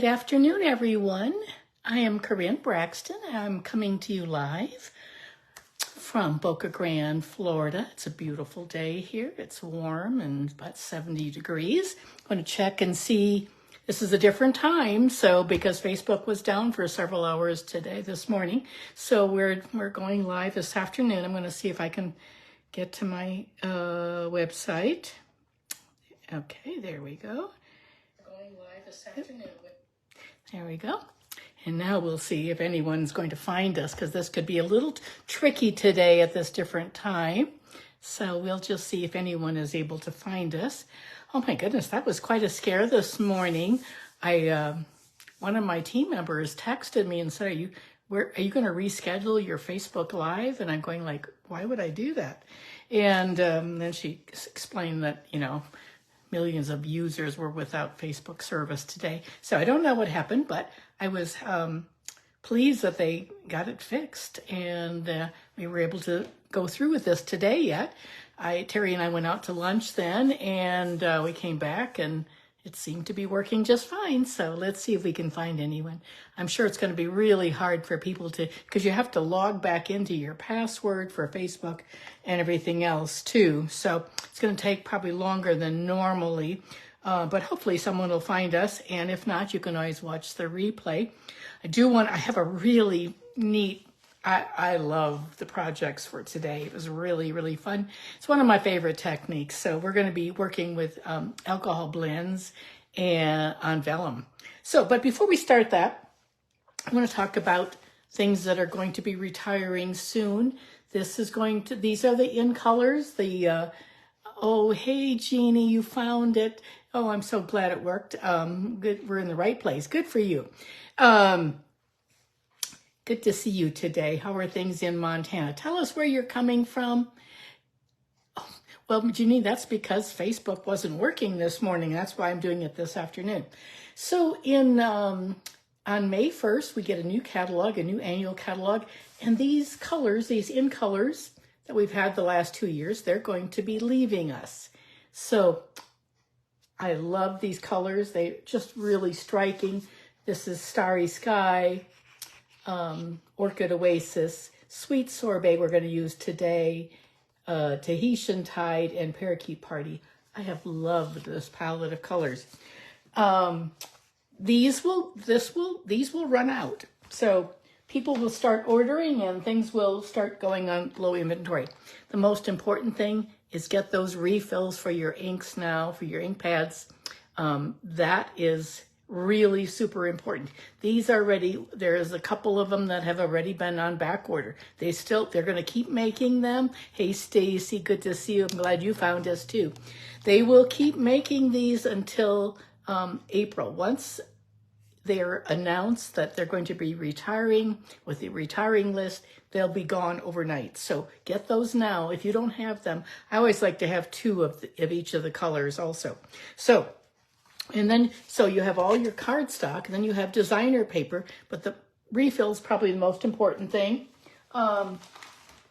Good afternoon, everyone. I am Corinne Braxton. I'm coming to you live from Boca Grande, Florida. It's a beautiful day here. It's warm and about 70 degrees. I'm going to check and see. This is a different time, so because Facebook was down for several hours this morning. So we're going live this afternoon. I'm going to see if I can get to my website. Okay, there we go. Going live this afternoon. There we go. And now we'll see if anyone's going to find us, because this could be a little tricky today at this different time. So we'll just see if anyone is able to find us. Oh my goodness, that was quite a scare this morning. One of my team members texted me and said, are you going to reschedule your Facebook Live? And I'm going like, why would I do that? And then she explained that, millions of users were without Facebook service today. So I don't know what happened, but I was pleased that they got it fixed, and we were able to go through with this today yet. Terry and I went out to lunch then, and we came back, and it seemed to be working just fine. So let's see if we can find anyone. I'm sure it's going to be really hard for people because you have to log back into your password for Facebook and everything else too. So it's going to take probably longer than normally, but hopefully someone will find us. And if not, you can always watch the replay. I have a really neat, I love the projects for today. It was really, really fun. It's one of my favorite techniques. So we're going to be working with alcohol blends and on Vellum. But before we start that, I want to talk about things that are going to be retiring soon. These are the in colors. Oh, hey, Jeannie, you found it. Oh, I'm so glad it worked. Good, we're in the right place. Good for you. Good to see you today. How are things in Montana? Tell us where you're coming from. Oh, well, Jeannie, that's because Facebook wasn't working this morning. That's why I'm doing it this afternoon. So on May 1st, we get a new catalog, a new annual catalog. And these colors, these in colors that we've had the last 2 years, they're going to be leaving us. So I love these colors. They're just really striking. This is Starry Sky, Orchid Oasis, Sweet Sorbet we're going to use today, Tahitian Tide, and Parakeet Party. I have loved this palette of colors. These will run out. So people will start ordering and things will start going on low inventory. The most important thing is get those refills for your inks now, for your ink pads. That is really super important. These are ready. There's a couple of them that have already been on back order. They're going to keep making them. Hey, Stacy, good to see you. I'm glad you found us too. They will keep making these until April. Once they're announced that they're going to be retiring with the retiring list, they'll be gone overnight. So get those now. If you don't have them, I always like to have two of each of the colors also. So you have all your cardstock, and then you have designer paper, but the refill is probably the most important thing.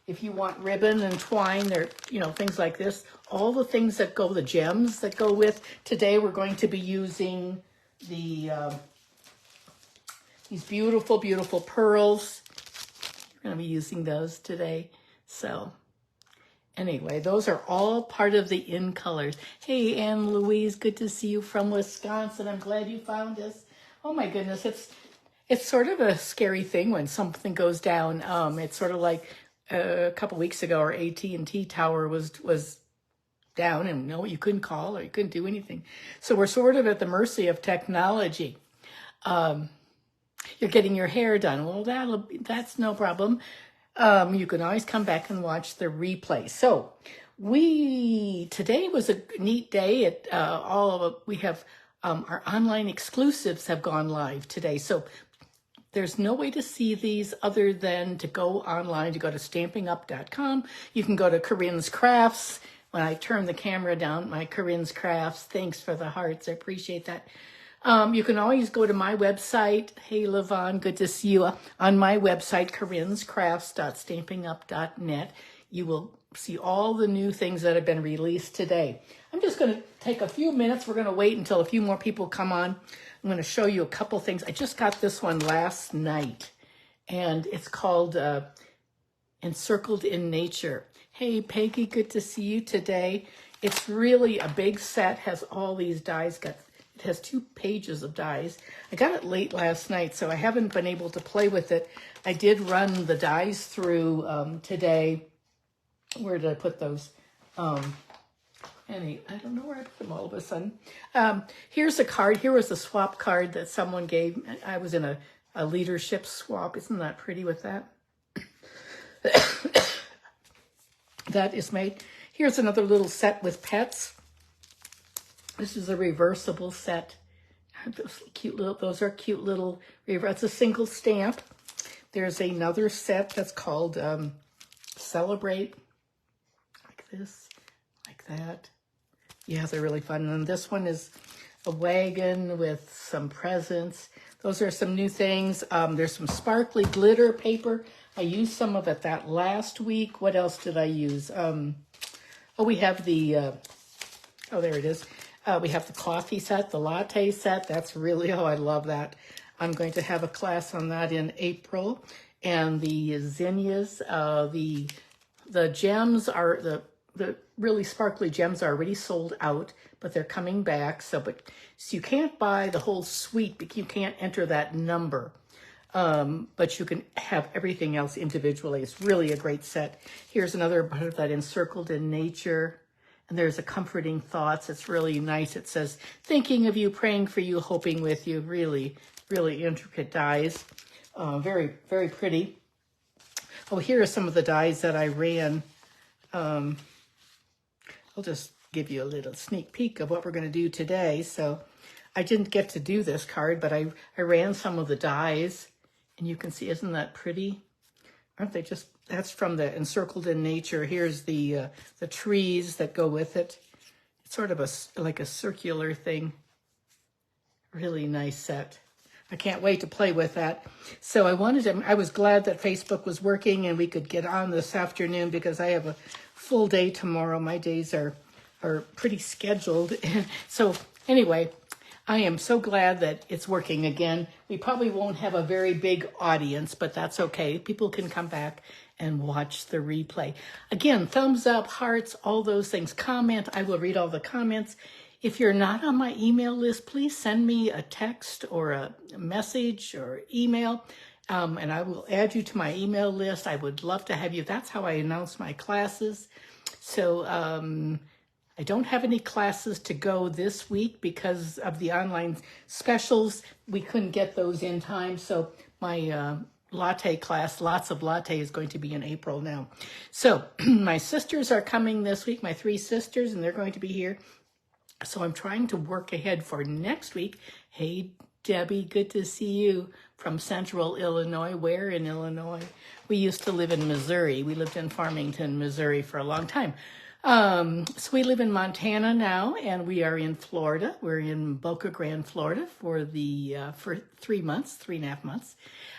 If you want ribbon and twine, things like this, all the things that go, the gems that go with. Today we're going to be using these beautiful, beautiful pearls. We're going to be using those today. So anyway, those are all part of the in colors. Hey, Anne Louise, good to see you from Wisconsin. I'm glad you found us. Oh my goodness, it's sort of a scary thing when something goes down. It's sort of like a couple weeks ago, our AT&T tower was down, and you couldn't call or you couldn't do anything. So we're sort of at the mercy of technology. You're getting your hair done. Well, that's no problem. You can always come back and watch the replay. So today was a neat day. We have our online exclusives have gone live today. So there's no way to see these other than to go online, to go to stampingup.com. You can go to Corinne's Crafts. When I turn the camera down, my Corinne's Crafts. Thanks for the hearts. I appreciate that. You can always go to my website. Hey, Levon, good to see you. On my website, corinscrafts.stampingup.net. You will see all the new things that have been released today. I'm just going to take a few minutes. We're going to wait until a few more people come on. I'm going to show you a couple things. I just got this one last night, and it's called Encircled in Nature. Hey, Peggy, good to see you today. It's really a big set, has all these dies. It has 2 pages of dies. I got it late last night, so I haven't been able to play with it. I did run the dies through today. Where did I put those? I don't know where I put them all of a sudden. Here's a card. Here was a swap card that someone gave. I was in a leadership swap. Isn't that pretty with that? That is made. Here's another little set with pets. This is a reversible set. Those are cute little, it's a single stamp. There's another set that's called Celebrate. Like this, like that. Yeah, they're really fun. And this one is a wagon with some presents. Those are some new things. There's some sparkly glitter paper. I used some of it that last week. What else did I use? We have the, there it is. We have the coffee set, the latte set. That's really, I love that. I'm going to have a class on that in April. And the zinnias, the gems are, the really sparkly gems are already sold out, but they're coming back. So you can't buy the whole suite, but you can't enter that number. But you can have everything else individually. It's really a great set. Here's another part of that Encircled in Nature. And there's a comforting thoughts. It's really nice. It says, thinking of you, praying for you, hoping with you. Really, really intricate dies. Very, very pretty. Oh, here are some of the dies that I ran. I'll just give you a little sneak peek of what we're going to do today. So I didn't get to do this card, but I ran some of the dies. And you can see, isn't that pretty? Aren't they just, that's from the Encircled in Nature. Here's the trees that go with it. It's sort of like a circular thing. Really nice set. I can't wait to play with that. So I was glad that Facebook was working and we could get on this afternoon because I have a full day tomorrow. My days are pretty scheduled. So anyway, I am so glad that it's working again. We probably won't have a very big audience, but that's okay. People can come back and watch the replay. Again, thumbs up, hearts, all those things. Comment. I will read all the comments. If you're not on my email list, please send me a text or a message or email, and I will add you to my email list. I would love to have you. That's how I announce my classes. So I don't have any classes to go this week because of the online specials. We couldn't get those in time. So my latte class, lots of latte, is going to be in April now. So my sisters are coming this week, my 3 sisters, and they're going to be here. So I'm trying to work ahead for next week. Hey, Debbie, good to see you from Central Illinois. Where in Illinois? We used to live in Missouri. We lived in Farmington, Missouri for a long time. So we live in Montana now, and we are in Florida. We're in Boca Grande, Florida for 3 months, 3.5 months.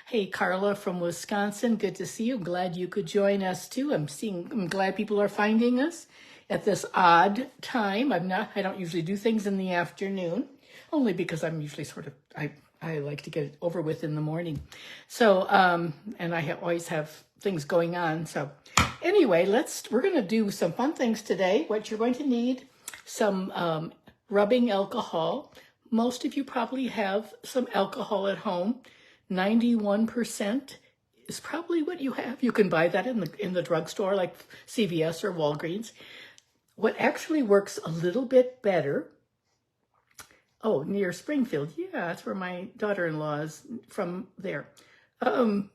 Hey, Carla from Wisconsin, good to see you. I'm glad you could join us too. I'm glad people are finding us at this odd time. I don't usually do things in the afternoon, only because I'm usually I like to get it over with in the morning. So, and I always have things going on. So anyway, we're going to do some fun things today. What you're going to need, some rubbing alcohol. Most of you probably have some alcohol at home. 91% is probably what you have. You can buy that in the drugstore like CVS or Walgreens. What actually works a little bit better, near Springfield. Yeah, that's where my daughter-in-law is from there. I'm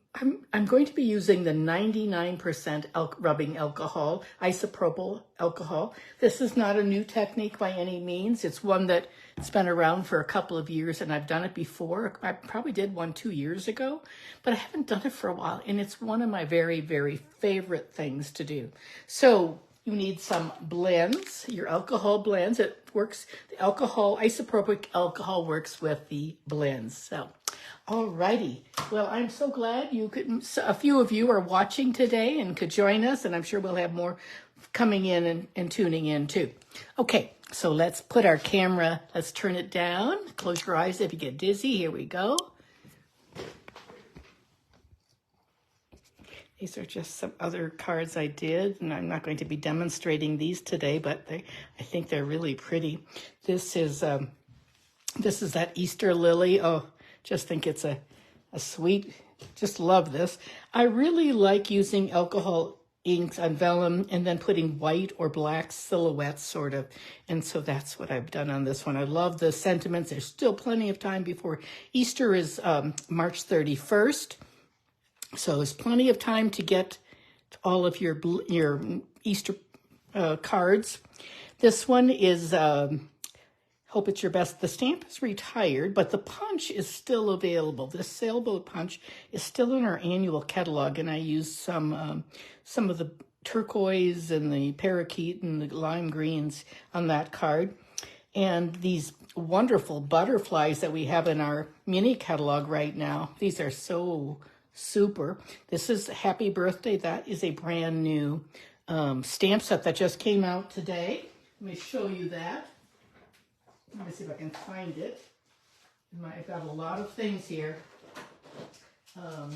going to be using the 99% rubbing alcohol, isopropyl alcohol. This is not a new technique by any means. It's one that's been around for a couple of years, and I've done it before. I probably did one 2 years ago, but I haven't done it for a while, and it's one of my very, very favorite things to do. So you need some blends, your alcohol blends. It works, the alcohol, isopropyl alcohol works with the blends. So, alrighty. Well, I'm so glad a few of you are watching today and could join us, and I'm sure we'll have more coming in and tuning in too. Okay, so let's put our camera, let's turn it down. Close your eyes if you get dizzy. Here we go. These are just some other cards I did, and I'm not going to be demonstrating these today, but I think they're really pretty. This is that Easter lily. Oh, just think it's a sweet, just love this. I really like using alcohol inks on vellum and then putting white or black silhouettes sort of. And so that's what I've done on this one. I love the sentiments. There's still plenty of time before Easter is March 31st. So there's plenty of time to get all of your Easter cards. This one is Hope It's Your Best. The stamp is retired, but the punch is still available. This sailboat punch is still in our annual catalog, and I used some of the turquoise and the parakeet and the lime greens on that card. And these wonderful butterflies that we have in our mini catalog right now, these are so super. This is Happy Birthday. That is a brand new stamp set that just came out today. Let me show you that. Let me see if I can find it. I've got a lot of things here. I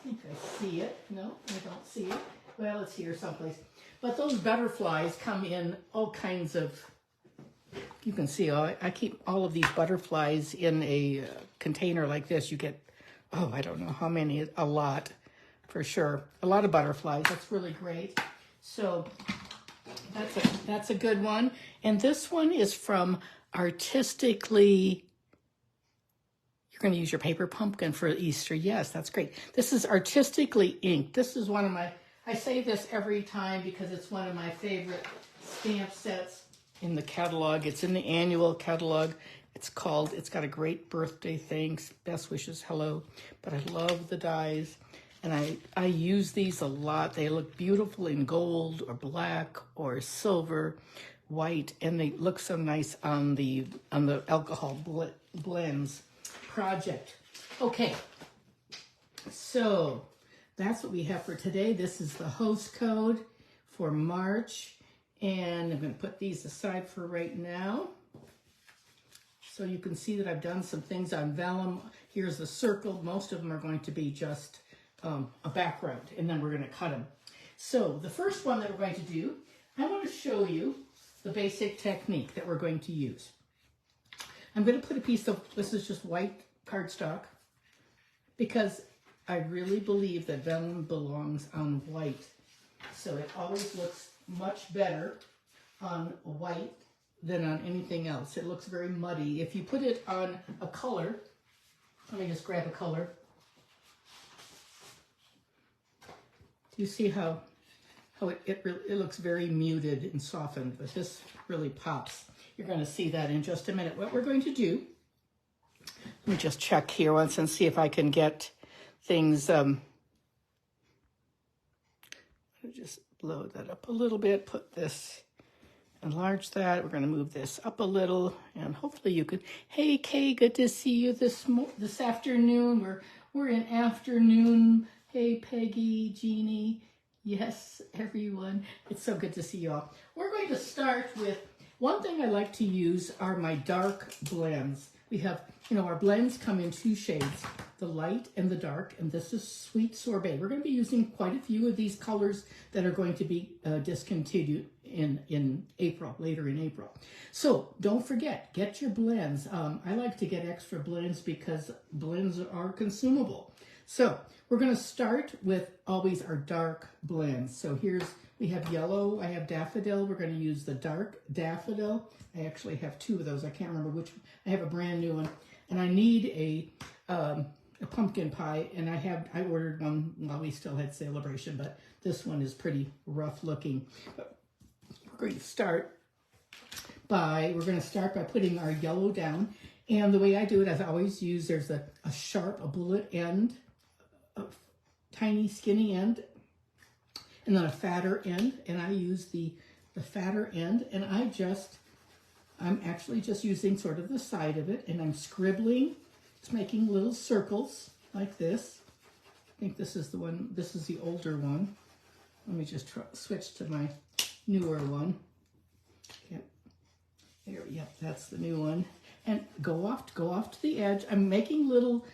think I see it. No, I don't see it. Well, it's here someplace. But those butterflies come in all kinds of, you can see, I keep all of these butterflies in a container like this. You get, I don't know how many, a lot for sure. A lot of butterflies. That's really great. So that's a good one. And this one is from Artistically. You're going to use your paper pumpkin for Easter. Yes, that's great. This is Artistically Inked. This is one of my, I say this every time because it's one of my favorite stamp sets in the catalog. It's in the annual catalog. It's got a great birthday, thanks, best wishes, hello. But I love the dies, and I use these a lot. They look beautiful in gold or black or silver, white, and they look so nice on the alcohol blends project. Okay, so that's what we have for today. This is the host code for March. And I'm going to put these aside for right now. So you can see that I've done some things on vellum. Here's the circle. Most of them are going to be just a background, and then we're going to cut them. So the first one that we're going to do, I want to show you the basic technique that we're going to use. I'm going to put a piece of, this is just white cardstock, because I really believe that vellum belongs on white. So it always looks much better on white than on anything else. It looks very muddy. If you put it on a color, let me just grab a color. Do you see how it looks very muted and softened, but this really pops. You're going to see that in just a minute. What we're going to do, let me just check here once and see if I can get things, just blow that up a little bit, put this, enlarge that. We're going to move this up a little, and hopefully you could, hey Kay, good to see you this afternoon. We're in afternoon. Hey Peggy, Jeannie, yes, everyone. It's so good to see you all. We're going to start with, one thing I like to use are my dark blends. We have, our blends come in two shades, the light and the dark, and this is Sweet Sorbet. We're going to be using quite a few of these colors that are going to be discontinued in April, later in April. So don't forget, get your blends. I like to get extra blends because blends are consumable. So we're going to start with always our dark blends. So we have yellow, I have daffodil. We're going to use the dark daffodil. I actually have two of those. I can't remember which. I have a brand new one. And I need a pumpkin pie, and I ordered one while we still had Celebration, but this one is pretty rough looking. But we're going to start by putting our yellow down. And the way I do it, as I always use, there's a bullet end, a tiny skinny end, and then a fatter end, and I use the fatter end, and I'm actually just using sort of the side of it, and I'm scribbling, just making little circles like this, think this is the one, this is the older one. Let me just switch to my newer one. Yep. There, yep, that's the new one. And go off to the edge. I'm making little,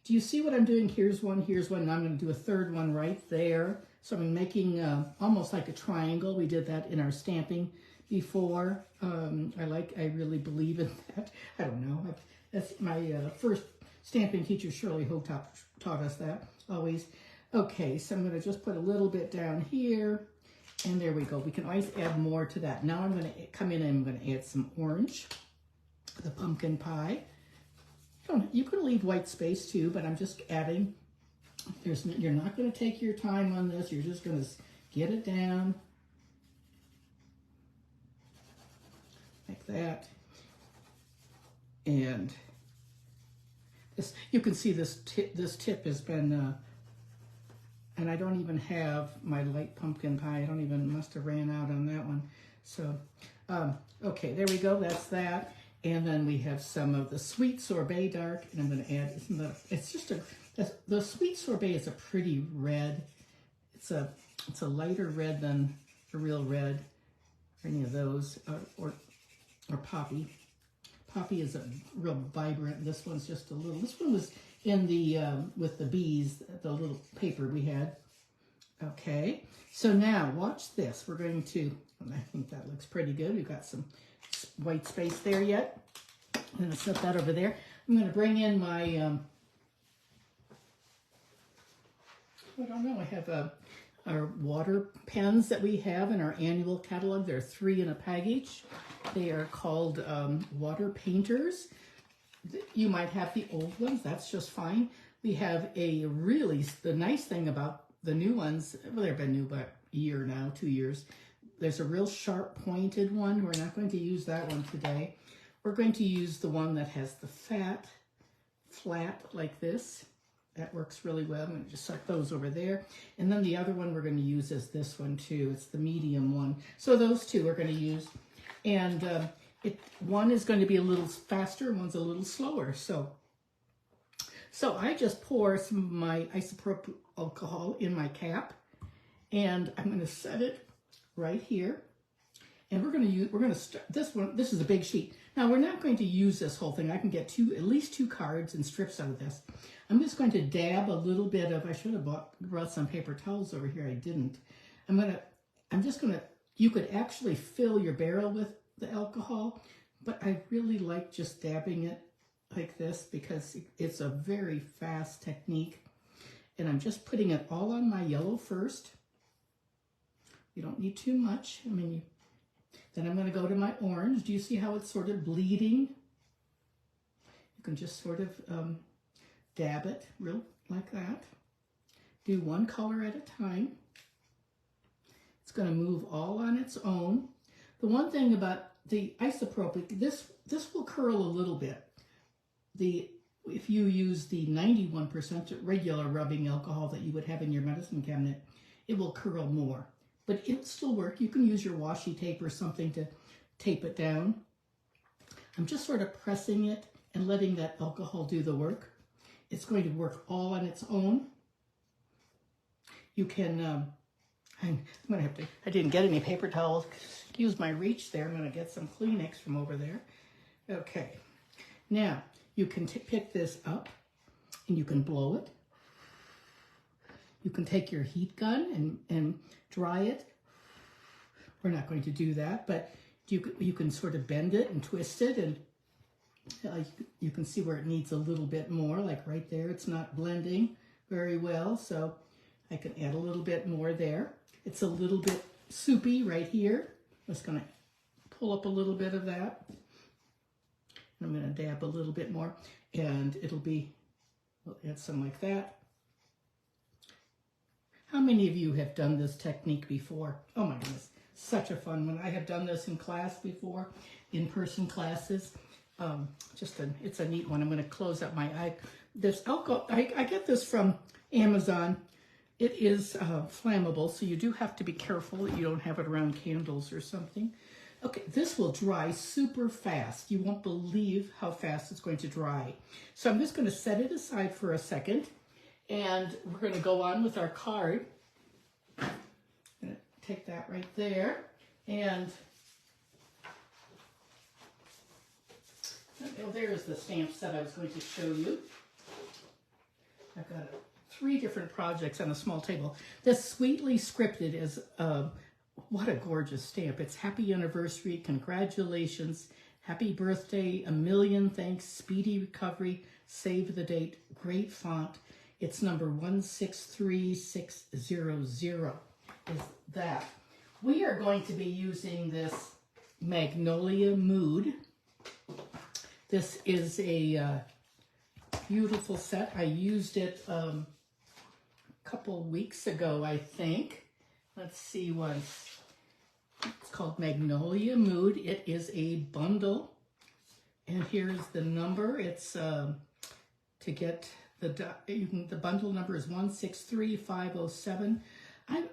do you see what I'm doing? Here's one, and I'm going to do a third one right there. So I'm making almost like a triangle. We did that in our stamping before. I really believe in that. I don't know. That's my first stamping teacher, Shirley Hope, taught us that always. Okay, so I'm going to just put a little bit down here, and there we go. We can always add more to that. Now I'm going to come in and I'm going to add some orange, the pumpkin pie. You can leave white space too, but I'm just adding. You're not going to take your time on this. You're just going to get it down like that. And this, you can see this tip has been, and I don't even have my light pumpkin pie. Must have ran out on that one. So, okay, there we go. That's that. And then we have some of the sweet sorbet dark, and I'm going to add, it's just the sweet sorbet is a pretty red. It's a lighter red than the real red, or any of those, or poppy. Poppy is a real vibrant. This one's just a little. This one was in the with the bees, the little paper we had. Okay, so now watch this. We're going to. I think that looks pretty good. We've got some white space there yet. I'm going to set that over there. I'm going to bring in my. I don't know. I have our water pens that we have in our annual catalog. There are 3 in a package. They are called water painters. You might have the old ones. That's just fine. We have the nice thing about the new ones, well, they've been new about a year now, 2 years. There's a real sharp pointed one. We're not going to use that one today. We're going to use the one that has the flat like this. That works really well. I'm going to just set those over there. And then the other one we're going to use is this one too. It's the medium one. So those two we're going to use. And one is going to be a little faster, one's a little slower. So I just pour some of my isopropyl alcohol in my cap, and I'm going to set it right here. And we're going to start this one. This is a big sheet. Now we're not going to use this whole thing. I can get at least 2 cards and strips out of this. I'm just going to dab a little bit of. I should have brought some paper towels over here. I didn't. You could actually fill your barrel with the alcohol, but I really like just dabbing it like this because it's a very fast technique. And I'm just putting it all on my yellow first. You don't need too much. Then I'm going to go to my orange. Do you see how it's sort of bleeding? You can just sort of dab it real like that. Do one color at a time. It's going to move all on its own. The one thing about the isopropic, this will curl a little bit. If you use the 91% regular rubbing alcohol that you would have in your medicine cabinet, it will curl more. But it'll still work. You can use your washi tape or something to tape it down. I'm just sort of pressing it and letting that alcohol do the work. It's going to work all on its own. You can, I'm going to have to, I didn't get any paper towels. Excuse my reach there. I'm going to get some Kleenex from over there. Okay. Now, you can pick this up and you can blow it. You can take your heat gun and dry it. We're not going to do that, but you can sort of bend it and twist it, and you can see where it needs a little bit more, like right there. It's not blending very well, so I can add a little bit more there. It's a little bit soupy right here. I'm just going to pull up a little bit of that. I'm going to dab a little bit more, and we'll add some like that. How many of you have done this technique before? Oh my goodness, such a fun one. I have done this in class before, in-person classes. It's a neat one. I'm going to close up my eye. This alcohol, I get this from Amazon. It is flammable, so you do have to be careful that you don't have it around candles or something. Okay, this will dry super fast. You won't believe how fast it's going to dry. So I'm just going to set it aside for a second, And we're going to go on with our card. I'm going to take that right there. And oh, there's the stamp set I was going to show you. I've got 3 different projects on a small table. This Sweetly Scripted is, what a gorgeous stamp. It's happy anniversary, congratulations, happy birthday, a million thanks, speedy recovery, save the date, great font. It's number 163600 is that. We are going to be using this Magnolia Mood. This is a beautiful set. I used it a couple weeks ago, I think. Let's see once. It's called Magnolia Mood. It is a bundle. And here's the number. It's to get the bundle number is 163507.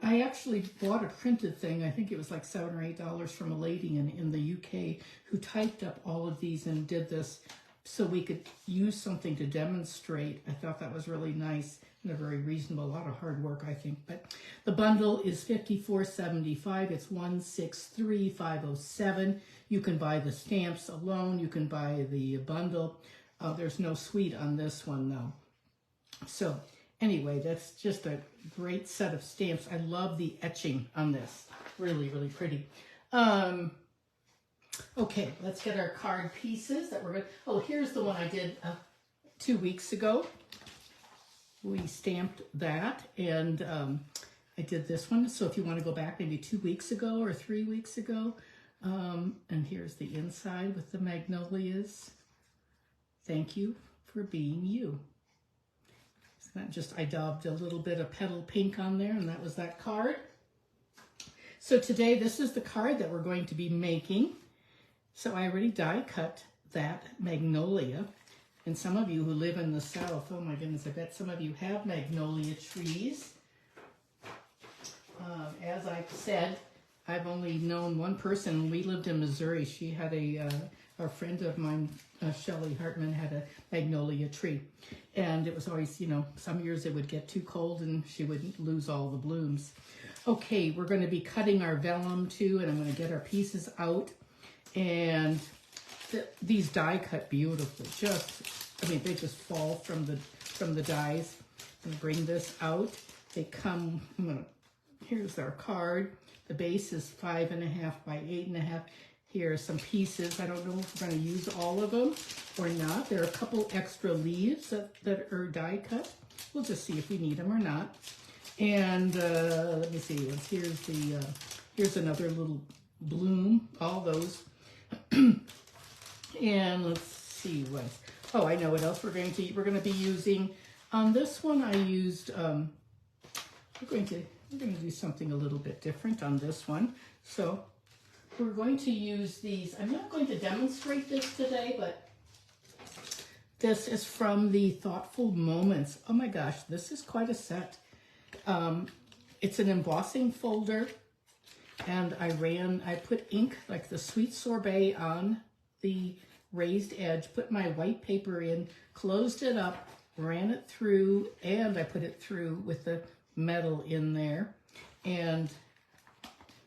I actually bought a printed thing. I think it was like $7 or $8 from a lady in the UK who typed up all of these and did this so we could use something to demonstrate. I thought that was really nice and a very reasonable, a lot of hard work, I think. But the bundle is $54.75. It's 163507. You can buy the stamps alone. You can buy the bundle. There's no suite on this one, though. So anyway, that's just a great set of stamps. I love the etching on this. Really, really pretty. Okay, let's get our card pieces that we're going to... Oh, here's the one I did 2 weeks ago. We stamped that, and I did this one. So if you want to go back maybe 2 weeks ago or 3 weeks ago, and here's the inside with the magnolias. Thank you for being you. It's not just, I daubed a little bit of petal pink on there, and that was that card. So today, this is the card that we're going to be making. So I already die cut that magnolia. And some of you who live in the South, oh my goodness, I bet some of you have magnolia trees. As I've said, I've only known one person. We lived in Missouri. She had a friend of mine, Shelley Hartman, had a magnolia tree. And it was always, you know, some years it would get too cold and she would lose all the blooms. Okay, we're going to be cutting our vellum too, and I'm going to get our pieces out. And these die cut beautifully. I mean, they just fall from the dies. I'm gonna bring this out. They come. Here's our card. The base is 5.5 by 8.5. Here are some pieces. I don't know if we're going to use all of them or not. There are a couple extra leaves that are die cut. We'll just see if we need them or not. And let me see. Here's another little bloom. All those. And let's see what. Oh, I know what else we're going to be using. On this one, I used. We're going to do something a little bit different on this one. So we're going to use these. I'm not going to demonstrate this today, but this is from the Thoughtful Moments. Oh my gosh, this is quite a set. It's an embossing folder, and I put ink like the Sweet Sorbet on the raised edge, put my white paper in, closed it up, ran it through, and I put it through with the metal in there. And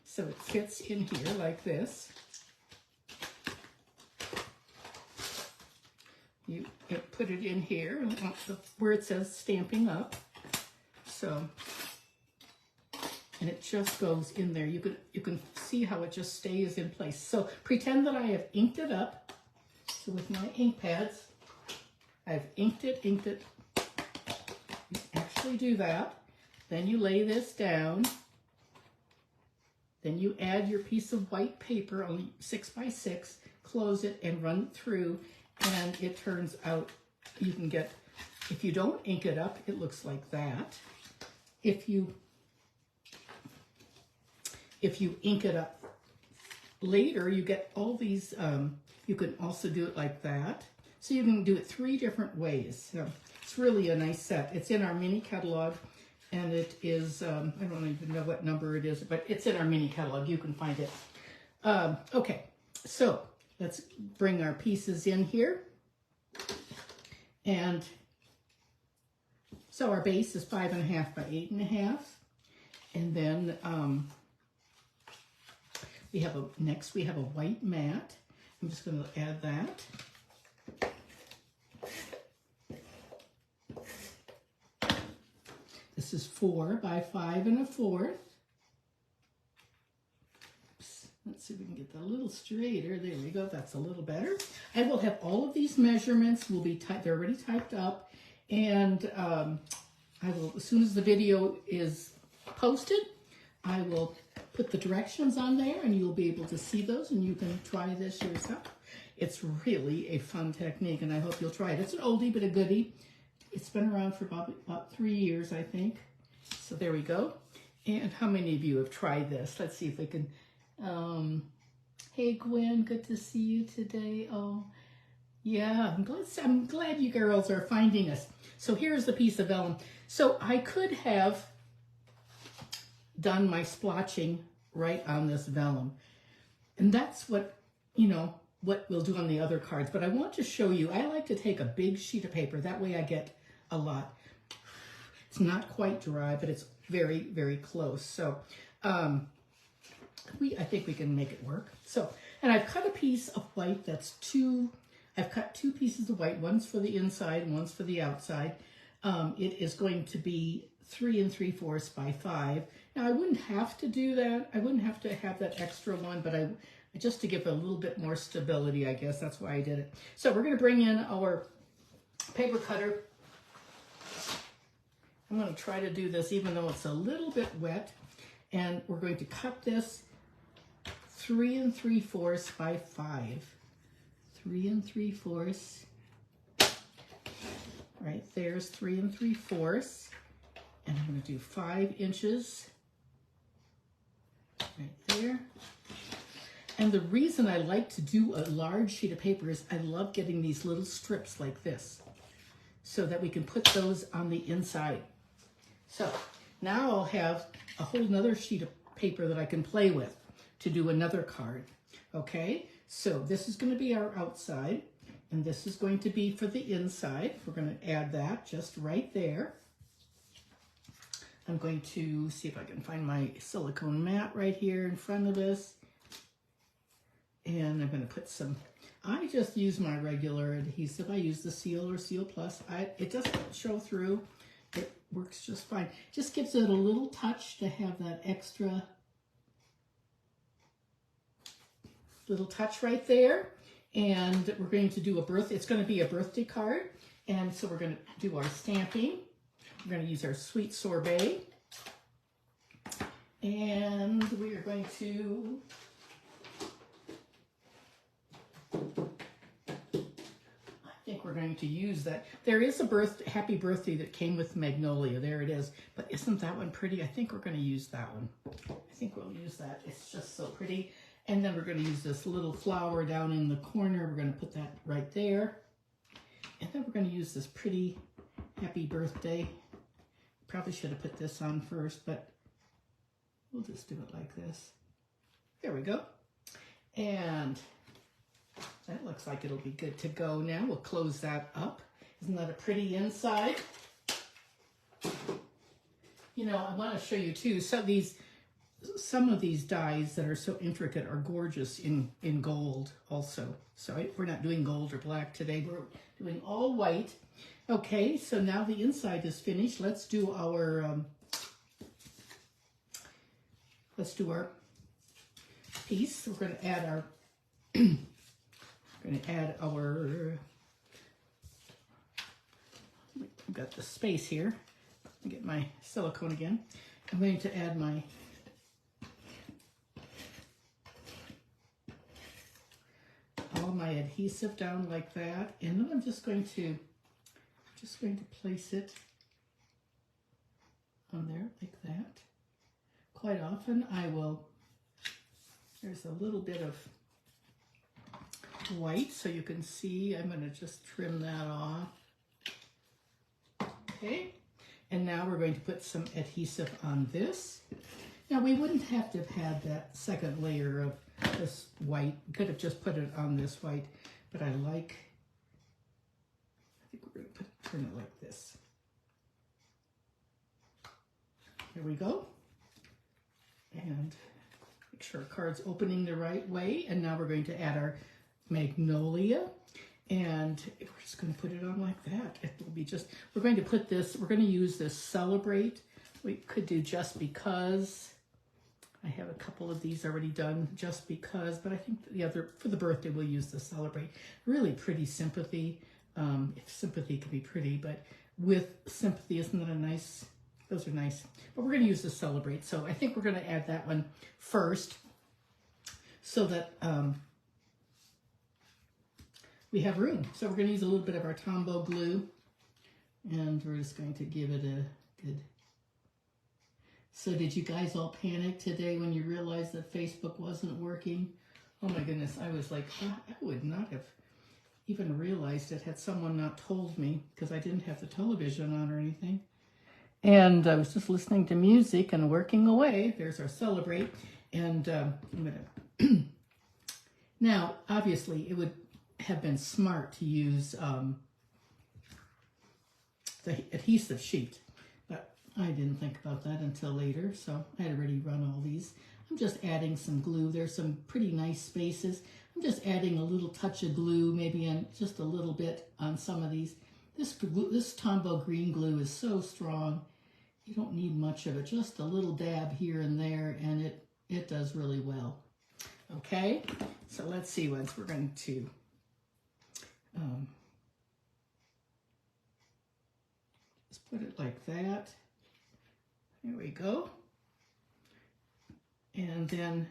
so it fits in here like this. You put it in here where it says Stamping Up. So, and it just goes in there. You can see how it just stays in place. So pretend that I have inked it up. So with my ink pads, I've inked it. You actually do that. Then you lay this down. Then you add your piece of white paper, only 6 by 6, close it and run it through, and it turns out you can get, if you don't ink it up, it looks like that. If you ink it up later, you get all these, you can also do it like that. So you can do it 3 different ways. So it's really a nice set. It's in our mini catalog, and it is, I don't even know what number it is, but it's in our mini catalog. You can find it. Okay, so let's bring our pieces in here. And So our base is 5.5 by 8.5. And then next we have a white mat. I'm just going to add that. This is 4 by 5 1/4. Let's see if we can get that a little straighter. There we go. That's a little better. I will have all of these measurements. They're already typed up, and I will, as soon as the video is posted, I will put the directions on there, and you'll be able to see those, and you can try this yourself. It's really a fun technique, and I hope you'll try it. It's an oldie but a goodie. It's been around for about 3 years, I think. So there we go. And how many of you have tried this? Let's see if we can. Hey Gwen, good to see you today. Oh, yeah, I'm glad you girls are finding us. So here's the piece of vellum. So I could have done my splotching right on this vellum, and that's what we'll do on the other cards. But I want to show you, I like to take a big sheet of paper. That way I get a lot. It's not quite dry, but it's very, very close. So I think we can make it work. So, and I've cut a piece of white I've cut 2 pieces of white, one's for the inside and one's for the outside. It is going to be 3 3/4 by 5. Now I wouldn't have to do that. I wouldn't have to have that extra one, but just to give it a little bit more stability, I guess that's why I did it. So we're going to bring in our paper cutter. I'm going to try to do this even though it's a little bit wet, and we're going to cut this 3 3/4 by 5. 3 3/4. Right there's 3 3/4, and I'm going to do 5 inches right there. And the reason I like to do a large sheet of paper is I love getting these little strips like this, so that we can put those on the inside. So now I'll have a whole nother sheet of paper that I can play with to do another card. Okay, so this is going to be our outside, and this is going to be for the inside. We're going to add that just right there. I'm going to see if I can find my silicone mat right here in front of this. And I'm going to put some, I just use my regular adhesive. I use the Seal or Seal Plus. It doesn't show through. It works just fine. Just gives it a little touch to have that extra little touch right there. And we're going to do it's going to be a birthday card. And so we're going to do our stamping. We're going to use our Sweet Sorbet. And we are going to we're going to use that. There is a happy birthday that came with Magnolia. There it is. But isn't that one pretty? I think we're going to use that one. I think we'll use that. It's just so pretty. And then we're going to use this little flower down in the corner. We're going to put that right there. And then we're going to use this pretty happy birthday. Probably should have put this on first, but we'll just do it like this. There we go. And that looks like it'll be good to go now. We'll close that up. Isn't that a pretty inside? I want to show you too. So some of these dies that are so intricate are gorgeous in gold also. So we're not doing gold or black today. We're doing all white. Okay, so now the inside is finished. Let's do our piece. We're going to add our I've got the space here. Let me get my silicone again. I'm going to add all my adhesive down like that, and then I'm just going to place it on there like that. Quite often there's a little bit of white so you can see. I'm going to just trim that off. Okay, and now we're going to put some adhesive on this. Now we wouldn't have to have had that second layer of this white. We could have just put it on this white, but I think we're going to turn it like this. Here we go. And make sure our card's opening the right way. And now we're going to add our Magnolia. And we're just going to put it on like that. It will be just, we're going to put this, we're going to use this Celebrate. We could do Just Because. I have a couple of these already done, Just Because, but I think the other, for the birthday, we'll use the Celebrate. Really pretty Sympathy. If Sympathy can be pretty, but with Sympathy, isn't that a nice, those are nice. But we're going to use the Celebrate. So I think we're going to add that one first so that we have room. So we're going to use a little bit of our Tombow glue, and we're just going to give it a good. So did you guys all panic today when you realized that Facebook wasn't working? Oh my goodness, I was like, I would not have even realized it had someone not told me, because I didn't have the television on or anything. And I was just listening to music and working away. There's our Celebrate. And I'm gonna now, obviously, it would have been smart to use the adhesive sheet. I didn't think about that until later, so I had already run all these. I'm just adding some glue. There's some pretty nice spaces. I'm just adding a little touch of glue, maybe on just a little bit on some of these. This Tombow green glue is so strong. You don't need much of it, just a little dab here and there, and it does really well. Okay, so let's see, once we're going to just put it like that. There we go. And then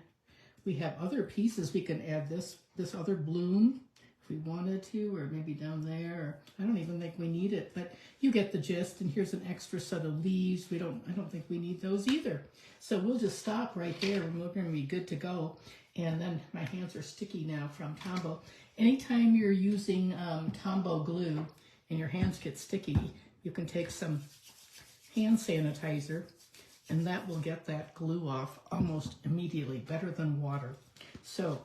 we have other pieces. We can add this other bloom if we wanted to, or maybe down there. I don't even think we need it, but you get the gist. And here's an extra set of leaves. I don't think we need those either. So we'll just stop right there and we're going to be good to go. And then my hands are sticky now from Tombow. Anytime you're using Tombow glue and your hands get sticky, you can take some hand sanitizer, and that will get that glue off almost immediately, better than water. So,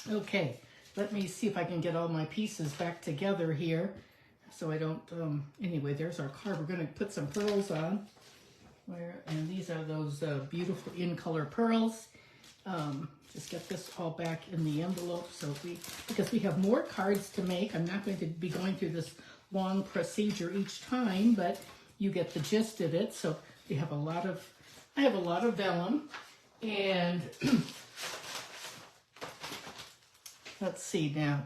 okay, let me see if I can get all my pieces back together here so I don't, anyway, there's our card. We're going to put some pearls on, and these are those beautiful in-color pearls. Just get this all back in the envelope because we have more cards to make. I'm not going to be going through this long procedure each time, but you get the gist of it. So we have I have a lot of vellum, and let's see now.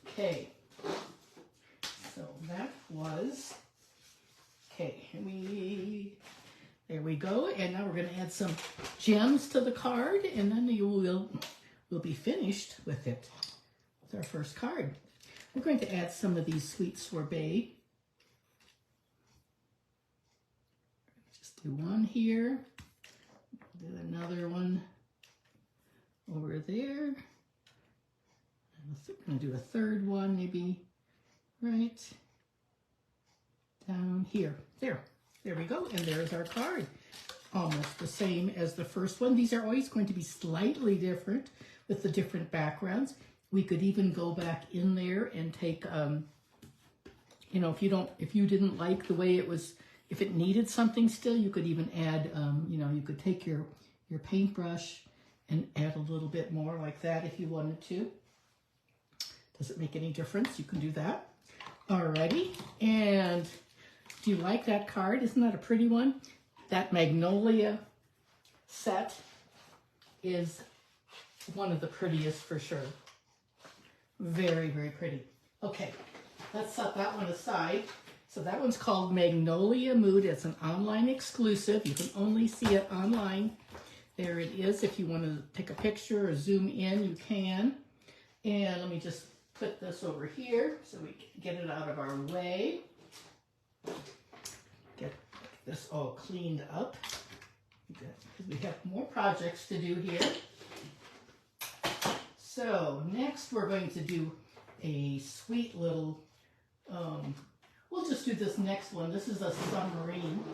Okay, so that was, okay, there we go. And now we're going to add some gems to the card, and then we'll be finished with it, with our first card. We're going to add some of these sweet sorbet. Just do one here, do another one over there. I'm going to do a third one, maybe right down here. There we go, and there's our card. Almost the same as the first one. These are always going to be slightly different with the different backgrounds. We could even go back in there and take, you know, if you didn't like the way it was, if it needed something still, you could even add, you know, you could take your paintbrush and add a little bit more like that if you wanted to. Does it make any difference? You can do that. Alrighty, and do you like that card? Isn't that a pretty one? That Magnolia set is one of the prettiest for sure. Very, very pretty. Okay, let's set that one aside. So that one's called Magnolia Mood. It's an online exclusive. You can only see it online. There it is. If you want to take a picture or zoom in, you can. And let me just put this over here so we can get it out of our way. Get this all cleaned up, because we have more projects to do here. So next we're going to do a sweet little, we'll just do this next one. This is a Submarine.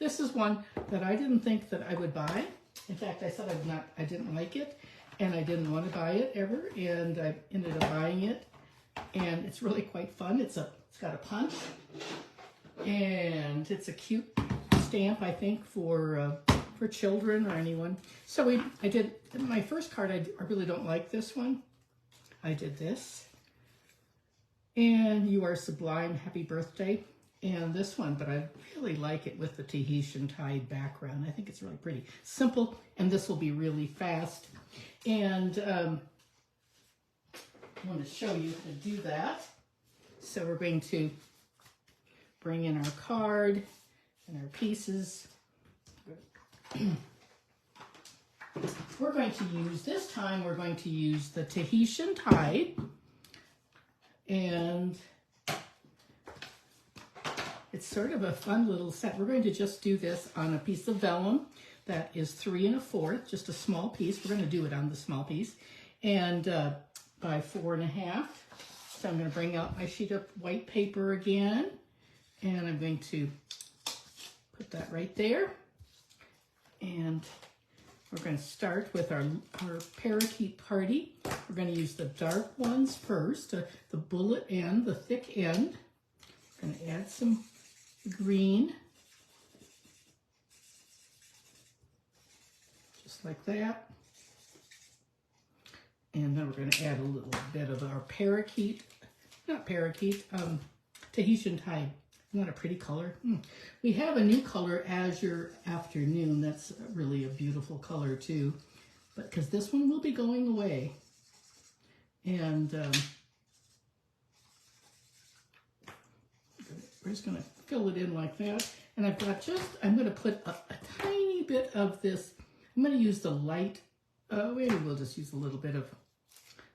This is one that I didn't think that I would buy. In fact, I said I didn't like it, and I didn't want to buy it ever, and I ended up buying it, and it's really quite fun. It's got a punch, And it's a cute stamp, I think, for children or anyone. So I did, my first card, I really don't like this one. I did this. And you are sublime, happy birthday. And this one, but I really like it with the Tahitian tied background. I think it's really pretty. Simple, and this will be really fast. And I want to show you how to do that. So we're going to bring in our card and our pieces. We're going to use, this time we're going to use the Tahitian tied. And it's sort of a fun little set. We're going to just do this on a piece of vellum that is 3 1/4, just a small piece. We're going to do it on the small piece. And by 4 1/2. So I'm going to bring out my sheet of white paper again. And I'm going to put that right there. And we're going to start with our parakeet party. We're going to use the dark ones first, the bullet end, the thick end. I'm going to add some green, just like that. And then we're going to add a little bit of our parakeet, not parakeet, Tahitian tied. Not a pretty color. We have a new color, Azure Afternoon. That's really a beautiful color too, but because this one will be going away. And we're just going to fill it in like that. And I've got I'm going to put a tiny bit of this. I'm going to use the light, maybe we'll just use a little bit of,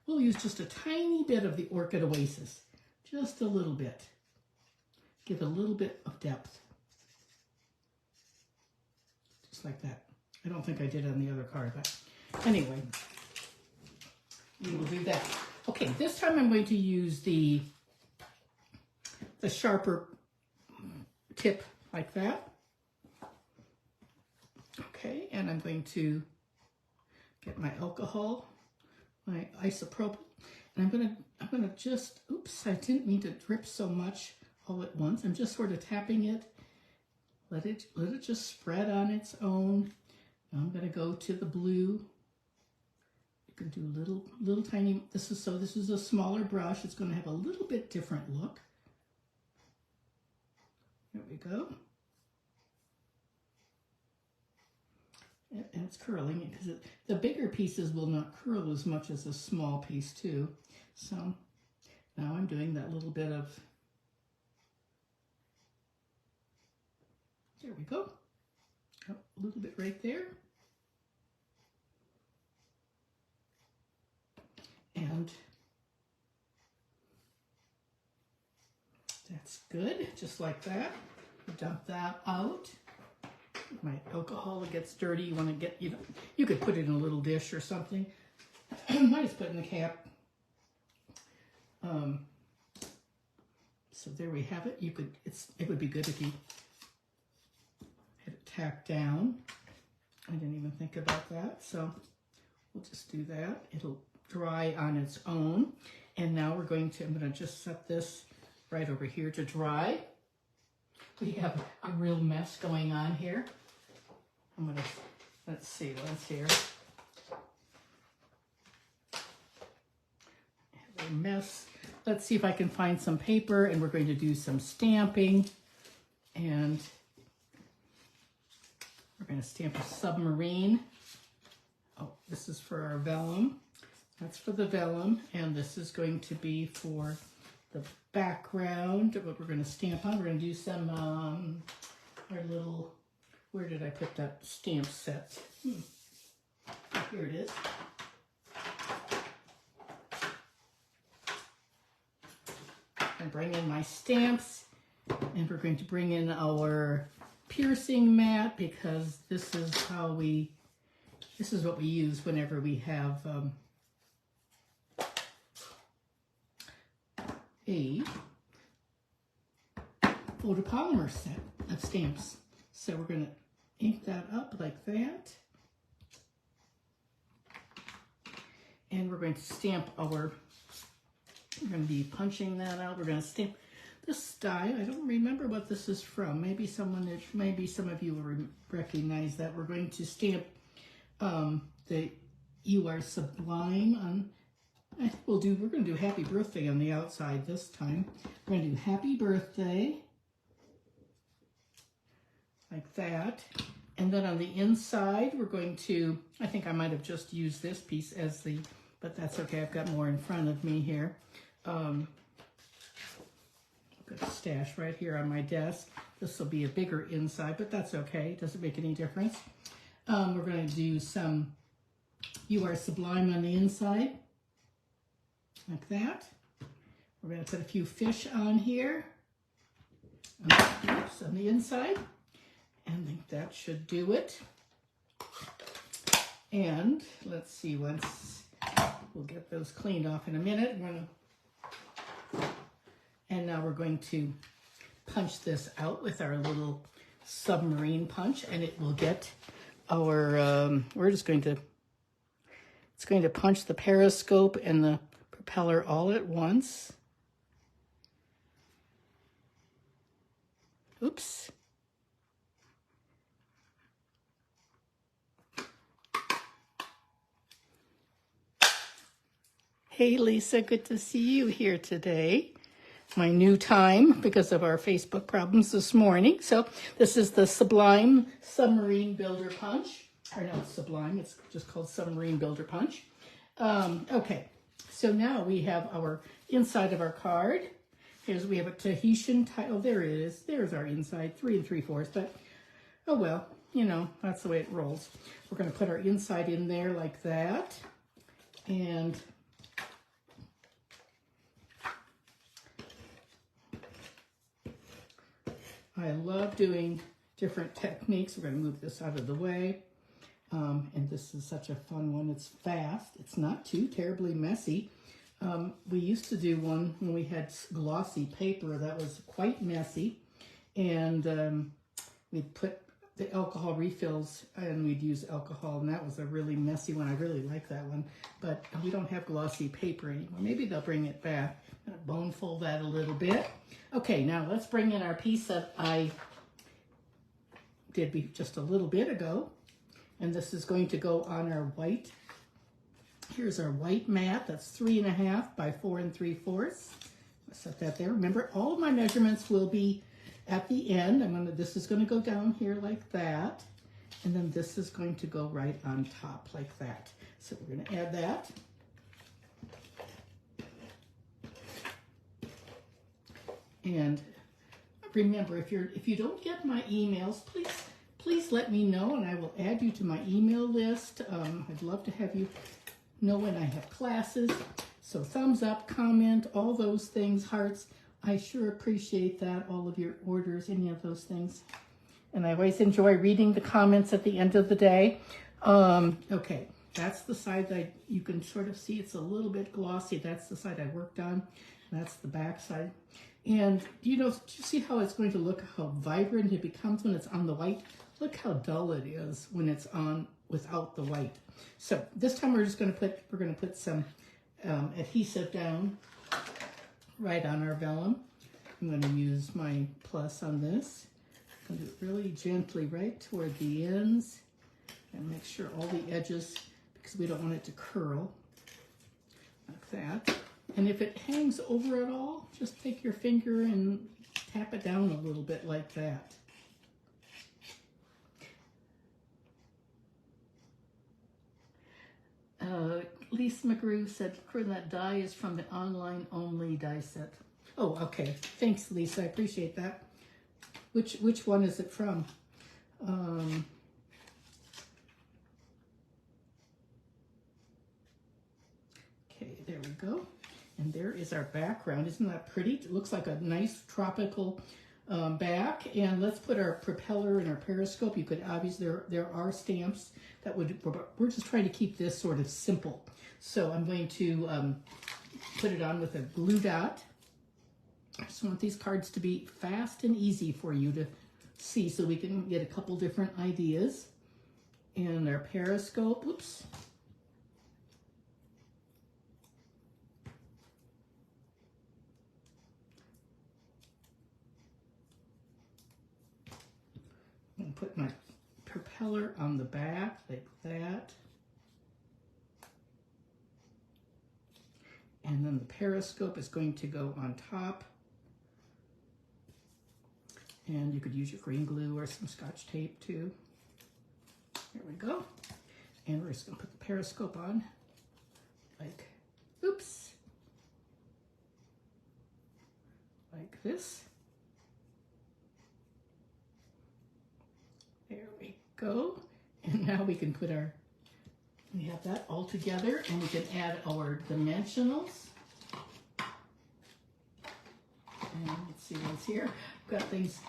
we'll use just a tiny bit of the Orchid Oasis. Just a little bit. Give a little bit of depth. Just like that. I don't think I did on the other card, but anyway, we will do that. Okay, this time I'm going to use the sharper tip like that. Okay, and I'm going to get my alcohol, my isopropyl, and I'm gonna just, oops, I didn't mean to drip so much all at once. I'm just sort of tapping it. Let it just spread on its own. Now I'm going to go to the blue. You can do little tiny. This is a smaller brush. It's going to have a little bit different look. There we go. And it's curling because the bigger pieces will not curl as much as a small piece too. So now I'm doing that little bit of. There we go. Oh, a little bit right there. And that's good, just like that. Dump that out. My alcohol gets dirty. You want to get, you could put it in a little dish or something. Might just put it in the cap. So there we have it. It would be good if you had it tacked down. I didn't even think about that. So we'll just do that. It'll dry on its own. And now I'm going to just set this right over here to dry. We have a real mess going on here. Let's see what's here. A mess. Let's see if I can find some paper, and we're going to do some stamping. And we're going to stamp a submarine. Oh, this is for our vellum. That's for the vellum, and this is going to be for the background, what we're going to stamp on. We're going to do some, our little, where did I put that stamp set? Here it is. And bring in my stamps, and we're going to bring in our piercing mat, because this is what we use whenever we have a photopolymer set of stamps. So we're going to ink that up like that. And we're going to stamp we're going to be punching that out. We're going to stamp this die. I don't remember what this is from. Maybe some of you will recognize that. We're going to stamp the "You Are Sublime" on. I think we're going to do "Happy Birthday" on the outside this time. We're going to do "Happy Birthday," like that. And then on the inside, we're going to, I think I might have just used this piece as the, but that's okay. I've got more in front of me here. I've got a stash right here on my desk. This will be a bigger inside, but that's okay. Doesn't make any difference. We're going to do some "You Are Sublime" on the inside, like that. We're going to put a few fish on here. Oops, on the inside. And I think that should do it. And let's see, once we'll get those cleaned off in a minute. And now we're going to punch this out with our little submarine punch, and it will get our, it's going to punch the periscope and the propeller all at once. Oops. Hey Lisa, good to see you here today. My new time because of our Facebook problems this morning. So this is the Sublime Submarine Builder Punch. Or no, it's Sublime, it's just called Submarine Builder Punch. Okay, so now we have our inside of our card. We have a Tahitian tile. Oh, there it is. There's our inside, 3 3/4. But, oh well, you know, that's the way it rolls. We're going to put our inside in there like that. And I love doing different techniques. We're going to move this out of the way. And this is such a fun one. It's fast. It's not too terribly messy. We used to do one when we had glossy paper that was quite messy. And we'd put the alcohol refills and we'd use alcohol. And that was a really messy one. I really like that one. But we don't have glossy paper anymore. Maybe they'll bring it back. I'm going to bone fold that a little bit. Okay, now let's bring in our piece that I did just a little bit ago. And this is going to go on our white. Here's our white mat. That's 3.5 by 4 3/4. I'll set that there. Remember, all of my measurements will be at the end. This is going to go down here like that. And then this is going to go right on top like that. So we're going to add that. And remember, if you don't get my emails, please let me know and I will add you to my email list. I'd love to have you know when I have classes. So thumbs up, comment, all those things, hearts. I sure appreciate that, all of your orders, any of those things. And I always enjoy reading the comments at the end of the day. Okay, that's the side that you can sort of see. It's a little bit glossy. That's the side I worked on. That's the back side. And do you see how it's going to look, how vibrant it becomes when it's on the white? Look how dull it is when it's on without the white. So this time we're going to put some adhesive down right on our vellum. I'm going to use my plus on this. I'm going to do it really gently right toward the ends and make sure all the edges, because we don't want it to curl like that. And if it hangs over at all, just take your finger and tap it down a little bit like that. Lisa McGrew said, that die is from the online only die set. Oh, okay. Thanks, Lisa. I appreciate that. Which one is it from? Okay, there we go. And there is our background. Isn't that pretty? It looks like a nice tropical back. And let's put our propeller and our periscope. You could obviously, there are stamps that would, we're just trying to keep this sort of simple. So I'm going to put it on with a glue dot. I just want these cards to be fast and easy for you to see so we can get a couple different ideas. And our periscope, oops. put my propeller on the back like that. And then the periscope is going to go on top. And you could use your green glue or some Scotch tape too. There we go. And we're just going to put the periscope on like, oops, like this. There we go. And now we can put we have that all together, and we can add our dimensionals. And let's see what's here. I've got things,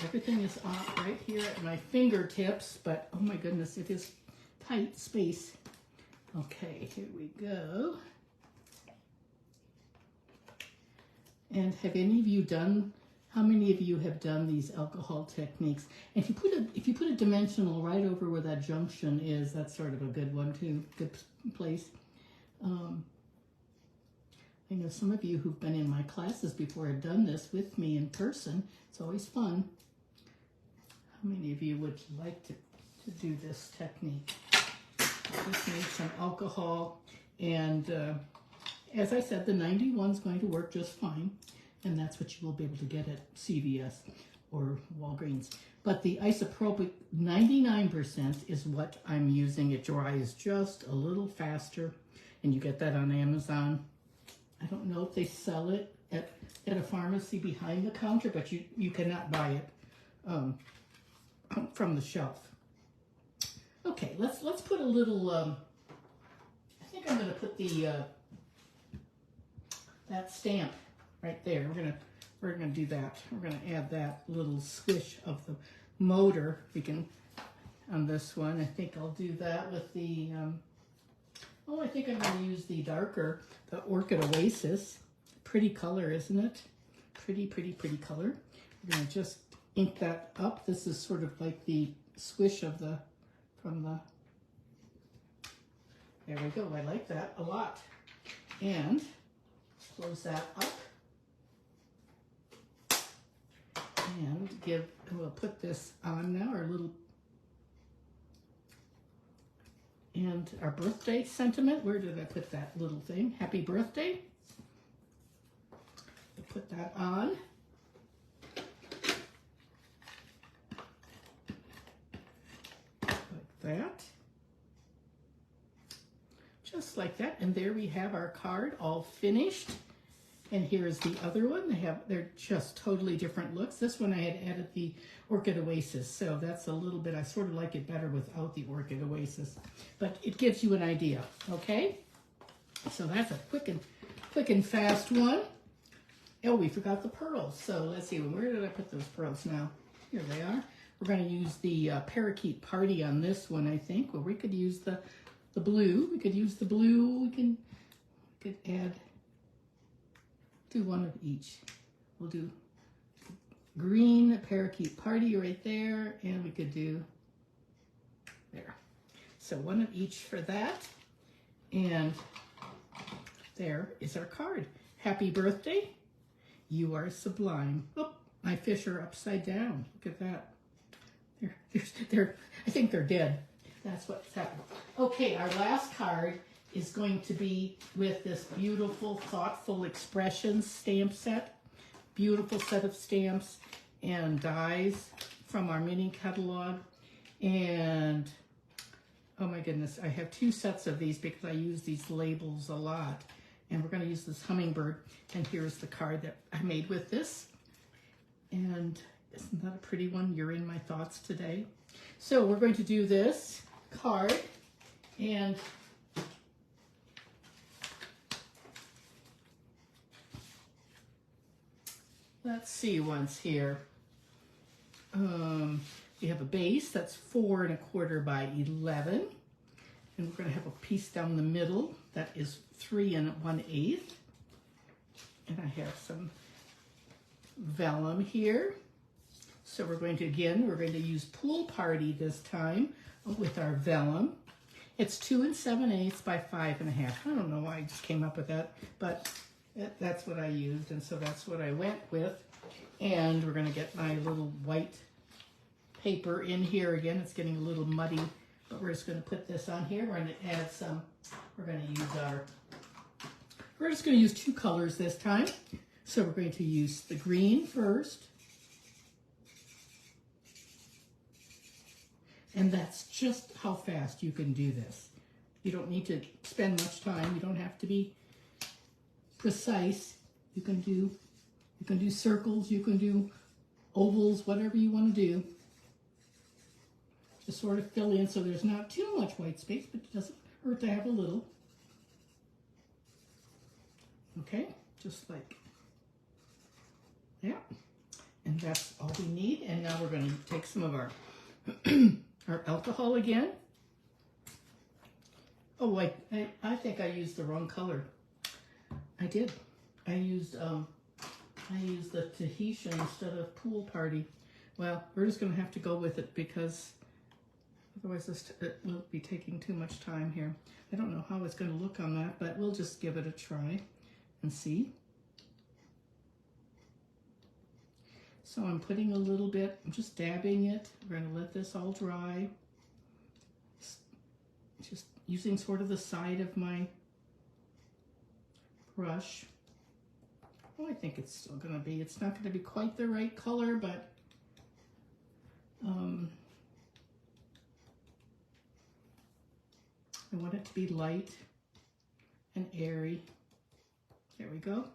everything is right here at my fingertips, but oh my goodness, it is tight space. Okay, here we go. And have any of you done, how many of you have done these alcohol techniques? And if you put a dimensional right over where that junction is, that's sort of a good one too, good place. I know some of you who've been in my classes before have done this with me in person. It's always fun. How many of you would like to do this technique? Just need some alcohol, and as I said, the 91 is going to work just fine, and that's what you will be able to get at CVS or Walgreens. But the isopropyl 99% is what I'm using. It dries just a little faster, and you get that on Amazon. I don't know if they sell it at a pharmacy behind the counter, but you cannot buy it from the shelf. Okay, let's put a little. I think I'm going to put the that stamp right there. We're gonna do that. We're gonna add that little squish of the motor. We can on this one. I think I'll do that with the. I think I'm going to use the darker, the Orchid Oasis. Pretty color, isn't it? Pretty color. We're going to just ink that up. This is sort of like the squish of there we go. I like that a lot. And close that up. And we'll put this on now, and our birthday sentiment. Where did I put that little thing? Happy birthday. We'll put that on. Like that. Just like that. And there we have our card all finished. And here's the other one. They're just totally different looks. This one I had added the Orchid Oasis, so that's a little bit, I sort of like it better without the Orchid Oasis. But it gives you an idea, okay? So that's a quick and fast one. Oh, we forgot the pearls. So let's see, where did I put those pearls now? Here they are. We're going to use the Parakeet Party on this one, I think. Well, we could use the blue. We could use the blue. We could add. Do one of each. We'll do green Parakeet Party right there, and we could do there. So one of each for that, and there is our card. Happy birthday. You are sublime. Oh, my fish are upside down. Look at that. I think they're dead. That's what's happened. Okay, our last card is going to be with this beautiful Thoughtful Expressions stamp set. Beautiful set of stamps and dies from our mini catalog. And oh my goodness, I have 2 sets of these because I use these labels a lot. And we're going to use this Hummingbird. And here's the card that I made with this. And isn't that a pretty one? You're in my thoughts today. So we're going to do this card, and let's see once here. We have a base that's 4 1/4 by 11. And we're going to have a piece down the middle that is 3 1/8. And I have some vellum here. So we're going to use Pool Party this time with our vellum. It's 2 7/8 by 5 1/2. I don't know why I just came up with that, but that's what I used, and so that's what I went with. And we're going to get my little white paper in here again. It's getting a little muddy, but we're just going to put this on here. We're going to add some, we're just going to use 2 colors this time. So we're going to use the green first. And that's just how fast you can do this. You don't need to spend much time. You don't have to be precise. You can do circles, you can do ovals, whatever you want to do. Just sort of fill in so there's not too much white space, but it doesn't hurt to have a little. Okay, just like that. And that's all we need. And now we're going to take some of our our alcohol again. Oh, I think I used the wrong color. I did. I used the Tahitian instead of Pool Party. Well, we're just going to have to go with it because otherwise it will be taking too much time here. I don't know how it's going to look on that, but we'll just give it a try and see. So I'm putting a little bit, I'm just dabbing it. We're going to let this all dry. Just using sort of the side of my brush. Oh, I think it's still going to be, it's not going to be quite the right color, but I want it to be light and airy. There we go.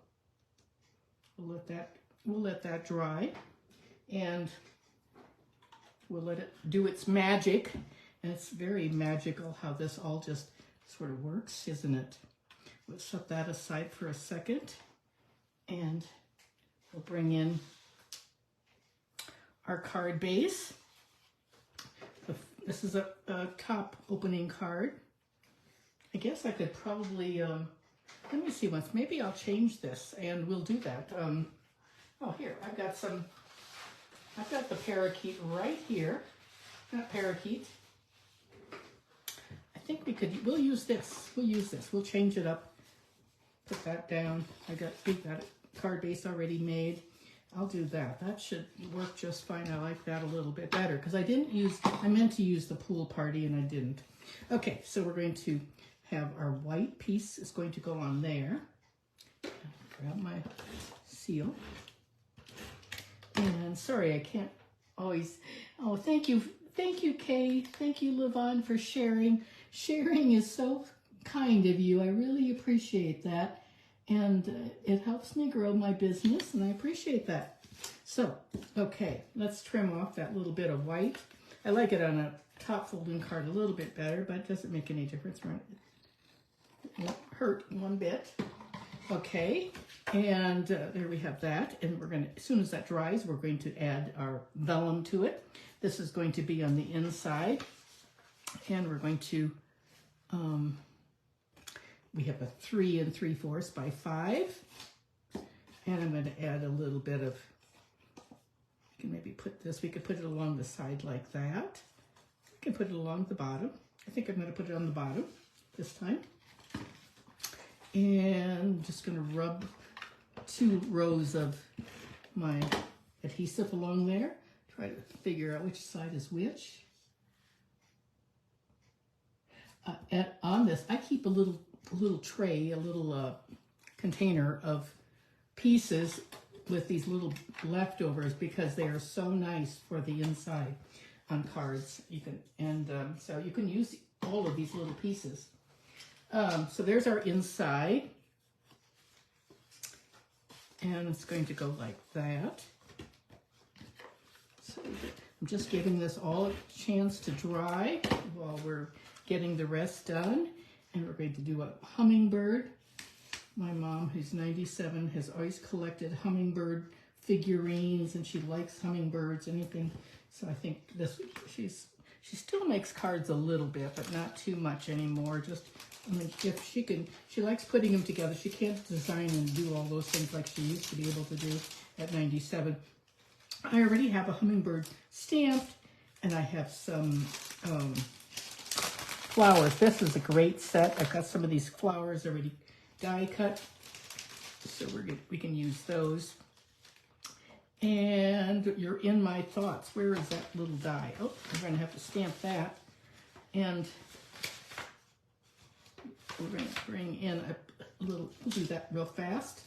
We'll let that dry, and we'll let it do its magic. And it's very magical how this all just sort of works, isn't it? We'll set that aside for a second, and we'll bring in our card base. This is a top opening card. I guess I could probably, let me see once, maybe I'll change this and we'll do that. Oh, here, I've got the Parakeet right here. Not Parakeet. I think we'll use this. We'll change it up. Put that down. We've got a card base already made. I'll do that. That should work just fine. I like that a little bit better because I meant to use the Pool Party and I didn't. Okay, so we're going to have our white piece is going to go on there. Grab my seal. And sorry, I can't always, oh, thank you, Kay. Thank you, Levon, for sharing. Sharing is so kind of you. I really appreciate that. And it helps me grow my business, and I appreciate that. So, okay, let's trim off that little bit of white. I like it on a top folding card a little bit better, but it doesn't make any difference, right? It won't hurt one bit. Okay, and there we have that. And we're going to, as soon as that dries, we're going to add our vellum to it. This is going to be on the inside. And we're going to, we have a 3 3/4 by 5. And I'm going to add a little bit of, we can maybe put this, we could put it along the side like that. We can put it along the bottom. I think I'm going to put it on the bottom this time. And I'm just going to rub 2 rows of my adhesive along there. Try to figure out which side is which. And on this, I keep a little tray, a little container of pieces with these little leftovers because they are so nice for the inside on cards. You can, so you can use all of these little pieces. So there's our inside, and it's going to go like that. So I'm just giving this all a chance to dry while we're getting the rest done. And we're going to do a hummingbird. My mom, who's 97, has always collected hummingbird figurines, and she likes hummingbirds, anything. So I think this, she still makes cards a little bit, but not too much anymore. Just, I mean, if she likes putting them together. She can't design and do all those things like she used to be able to do at 97. I already have a hummingbird stamped, and I have some flowers. This is a great set. I've got some of these flowers already die cut, so we can use those. And you're in my thoughts. Where is that little die? Oh, I'm going to have to stamp that. And we're going to bring in a little, we'll do that real fast.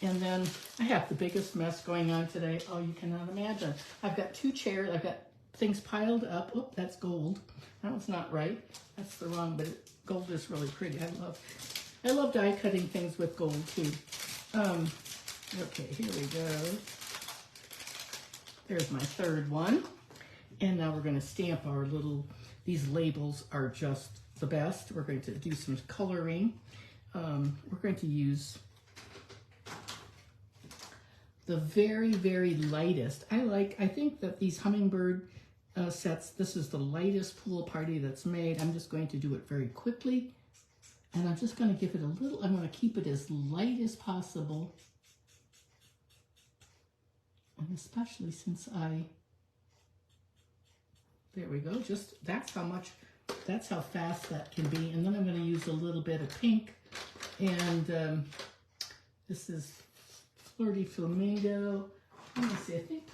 And then I have the biggest mess going on today. Oh, you cannot imagine. I've got 2 chairs. I've got things piled up. Oh, that's gold. That one's not right. That's the wrong, but gold is really pretty. I love die cutting things with gold too. Okay, here we go. There's my 3rd one. And now we're going to stamp our little, these labels are just the best. We're going to do some coloring. We're going to use the very, very lightest. I think that these Hummingbird sets, this is the lightest pool party that's made. I'm just going to do it very quickly. And I'm just going to give it a little, I'm going to keep it as light as possible. And especially since there we go, just that's how fast that can be. And then I'm going to use a little bit of pink. And this is Flirty Flamingo. Let me see, I think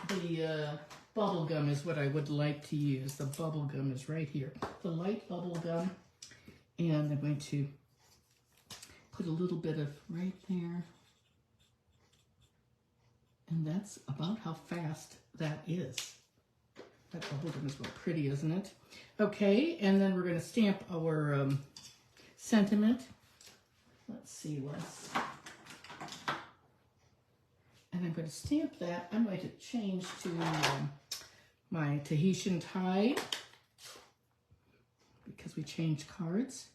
the bubble gum is what I would like to use. The bubble gum is right here. The light bubble gum. And I'm going to put a little bit of right there. And that's about how fast that is. That bubblegum is real pretty, isn't it? Okay, and then we're going to stamp our sentiment. Let's see what's... And I'm going to stamp that. I'm going to change to my Tahitian Tide because we changed cards.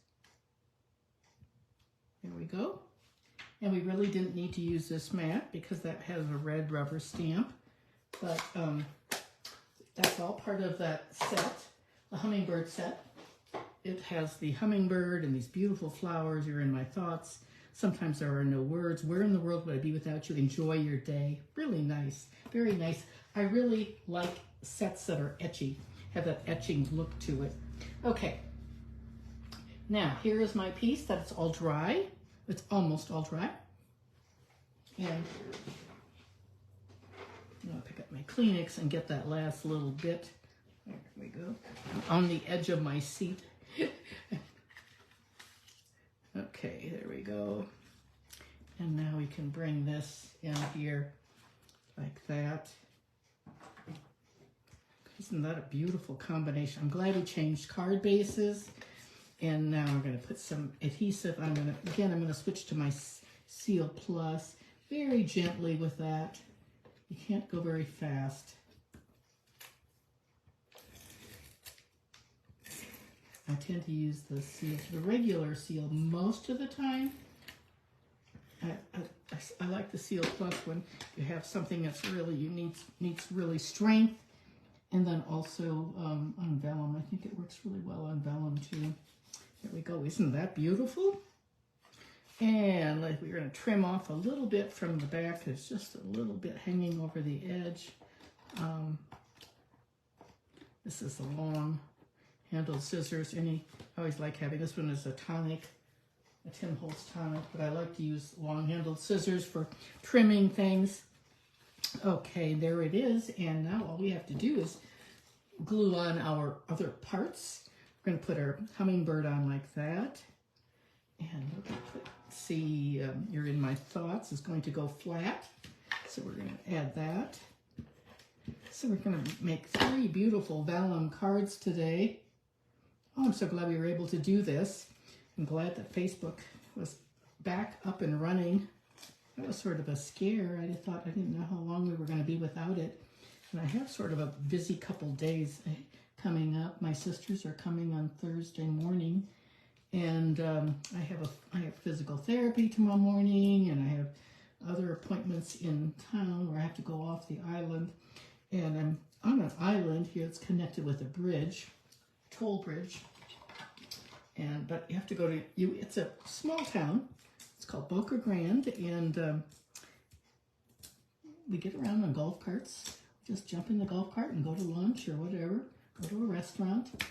There we go. And we really didn't need to use this mat because that has a red rubber stamp. But that's all part of that set, the Hummingbird set. It has the hummingbird and these beautiful flowers. You're in my thoughts. Sometimes there are no words. Where in the world would I be without you? Enjoy your day. Really nice. Very nice. I really like sets that are etchy, have that etching look to it. Okay. Now, here is my piece that it's all dry. It's almost all dry. And I'm going to pick up my Kleenex and get that last little bit. There we go. On the edge of my seat. Okay, there we go. And now we can bring this in here like that. Isn't that a beautiful combination? I'm glad we changed card bases. And now I'm going to put some adhesive. I'm going to switch to my Seal Plus very gently with that. You can't go very fast. I tend to use the seal, the regular seal most of the time. I like the Seal Plus when you have something that's really, needs really strength. And then also on Vellum. I think it works really well on Vellum too. There we go. Isn't that beautiful? And we're going to trim off a little bit from the back. There's just a little bit hanging over the edge. This is a long handled scissors. I always like having, this one is a tonic, a Tim Holtz tonic, but I like to use long handled scissors for trimming things. Okay, there it is. And now all we have to do is glue on our other parts. We're going to put our hummingbird on like that. And we're going to put, see, You're in My Thoughts is going to go flat. So we're going to add that. So we're going to make 3 beautiful Vellum cards today. Oh, I'm so glad we were able to do this. I'm glad that Facebook was back up and running. That was sort of a scare. I didn't know how long we were going to be without it. And I have sort of a busy couple days coming up. My sisters are coming on Thursday morning. And I have physical therapy tomorrow morning, and I have other appointments in town where I have to go off the island. And I'm on an island here that's connected with a bridge, toll bridge. But you have to go to, it's a small town. It's called Boca Grande, and we get around on golf carts. Just jump in the golf cart and go to lunch or whatever, go to a restaurant.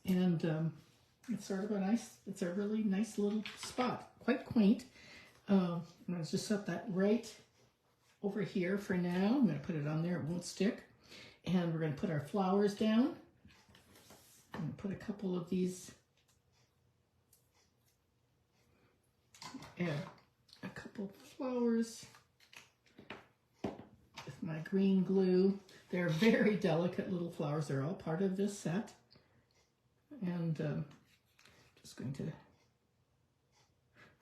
And it's sort of it's a really nice little spot, quite quaint. And I just set that right over here for now. I'm going to put it on there. It won't stick. And we're going to put our flowers down. I'm going to put a couple of these, a couple flowers with my green glue. They're very delicate little flowers. They're all part of this set. And just going to,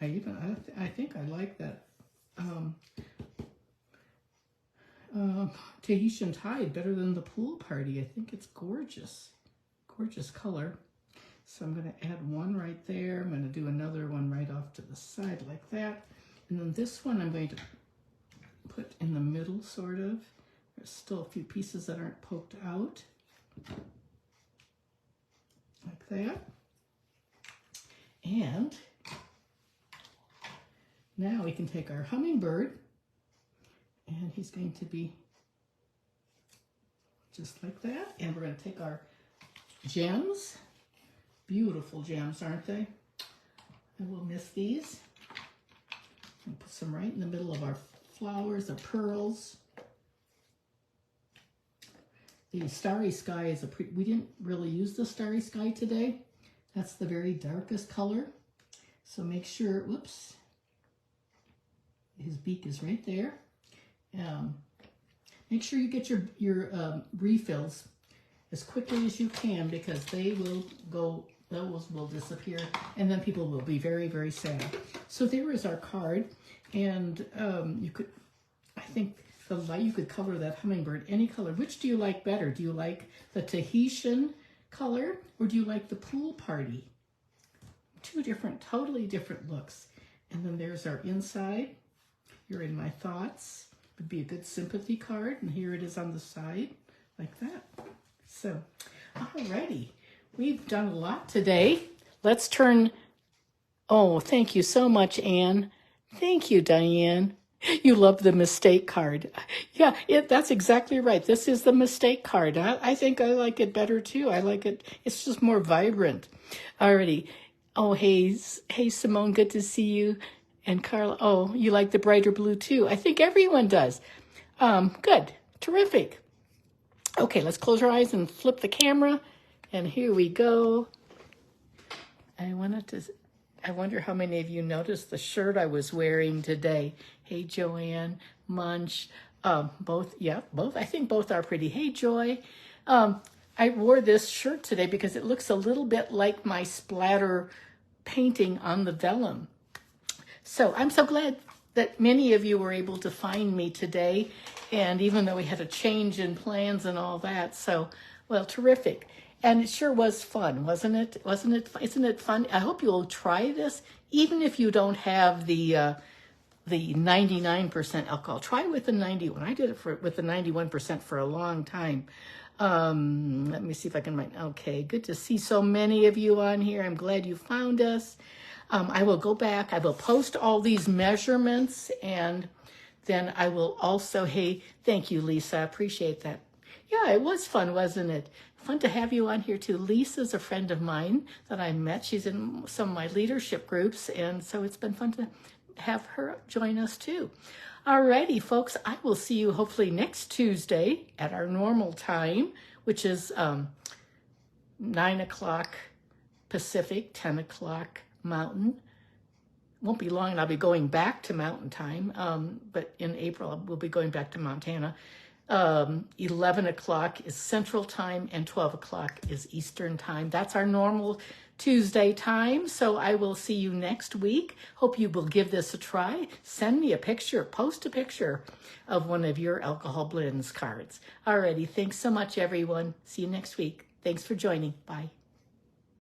I think I like that Tahitian Tide better than the Pool Party. I think it's gorgeous. Gorgeous color. So I'm going to add one right there. I'm going to do another one right off to the side like that. And then this one I'm going to put in the middle, sort of. There's still a few pieces that aren't poked out. Like that. And now we can take our hummingbird, and he's going to be just like that. And we're going to take our gems. Beautiful gems, aren't they? And we'll miss these. And put some right in the middle of our flowers, the pearls. The Starry Sky is we didn't really use the Starry Sky today. That's the very darkest color. So make sure, whoops, his beak is right there. Make sure you get your refills as quickly as you can, because they will go, those will disappear, and then people will be very, very sad. So there is our card, and you could, I think the light, you could color that hummingbird any color. Which do you like better? Do you like the Tahitian color, or do you like the Pool Party? Two different, totally different looks. And then there's our inside. You're in my thoughts. Would be a good sympathy card, and here it is on the side, like that. So, alrighty, we've done a lot today. Let's turn, oh, thank you so much, Anne. Thank you, Diane. You love the mistake card. Yeah, that's exactly right. This is the mistake card. I think I like it better too. I like it. It's just more vibrant. Alrighty. Oh, hey, Simone, good to see you. And Carla, oh, you like the brighter blue too. I think everyone does. Good. Terrific. Okay, let's close our eyes and flip the camera. And here we go. I wonder how many of you noticed the shirt I was wearing today. Hey, Joanne, Munch, both. I think both are pretty. Hey, Joy. I wore this shirt today because it looks a little bit like my splatter painting on the vellum. So I'm so glad that many of you were able to find me today. And even though we had a change in plans and all that, so, well, terrific. And it sure was fun, wasn't it? Isn't it fun? I hope you'll try this, even if you don't have the 99% alcohol. Try with the 91. I did it with the 91% for a long time. Let me see if I can write. Okay, good to see so many of you on here. I'm glad you found us. I will go back. I will post all these measurements, and then I will also, hey, thank you, Lisa. I appreciate that. Yeah, it was fun, wasn't it? Fun to have you on here too. Lisa's a friend of mine that I met. She's in some of my leadership groups, and so it's been fun to have her join us too. Alrighty, folks, I will see you hopefully next Tuesday at our normal time, which is 9 o'clock Pacific, 10 o'clock Mountain. Won't be long, and I'll be going back to Mountain Time, but in April we'll be going back to Montana. 11 o'clock is Central Time, and 12 o'clock is Eastern Time. That's our normal Tuesday time, so I will see you next week. Hope you will give this a try. Send me a picture, post a picture of one of your alcohol blends cards. Alrighty, thanks so much, everyone. See you next week. Thanks for joining. Bye.